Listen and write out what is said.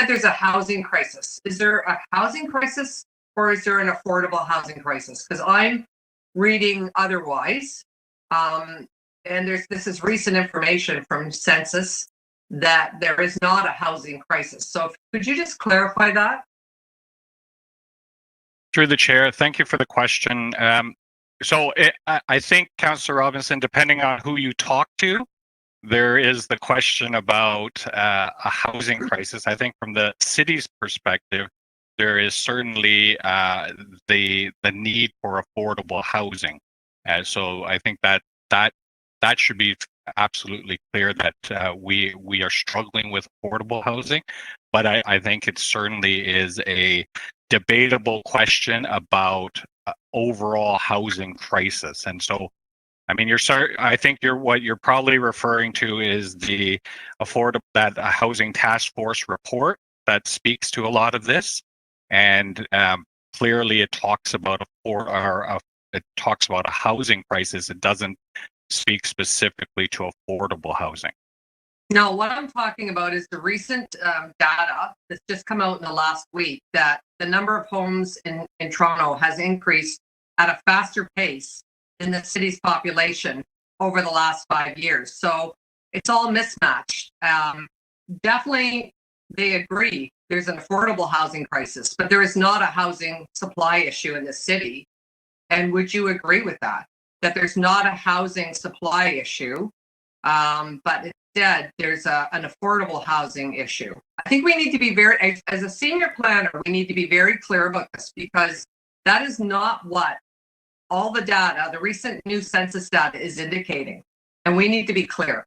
said there's a housing crisis. Is there a housing crisis or is there an affordable housing crisis? Because I'm reading otherwise. And this is recent information from Census that there is not a housing crisis. So could you just clarify that? Through the chair, thank you for the question. I think, Councillor Robinson, depending on who you talk to, there is the question about a housing crisis. I think from the city's perspective, there is certainly the need for affordable housing. So I think that should be absolutely clear that we are struggling with affordable housing, but I think it certainly is a debatable question about overall housing crisis. And so, I mean, I think what you're probably referring to is the housing task force report that speaks to a lot of this, and clearly it talks about it talks about a housing crisis. It doesn't speak specifically to affordable housing. No, what I'm talking about is the recent data that's just come out in the last week that the number of homes in Toronto has increased at a faster pace than the city's population over the last 5 years. So it's all mismatched. Definitely, they agree there's an affordable housing crisis, but there is not a housing supply issue in the city. And would you agree with that? That there's not a housing supply issue, but instead there's an affordable housing issue. I think we need to be as a senior planner, we need to be very clear about this, because that is not what all the data, the recent new census data, is indicating. And we need to be clear.